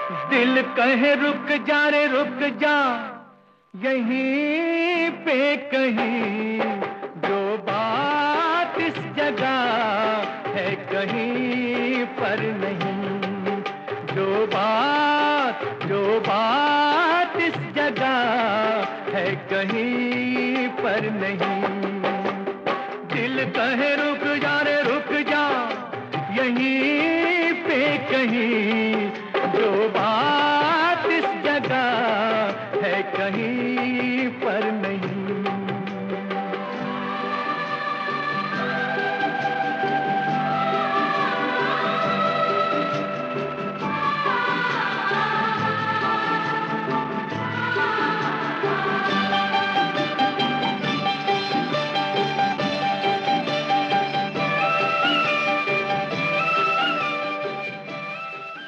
दिल कहे रुक जा रे रुक जा, यहीं पे कहीं, जो बात इस जगह है कहीं पर नहीं। जो बात इस जगह है कहीं पर नहीं। दिल कहे रुक जा रे रुक जा, यहीं पे कहीं, जो बात इस जगह है कहीं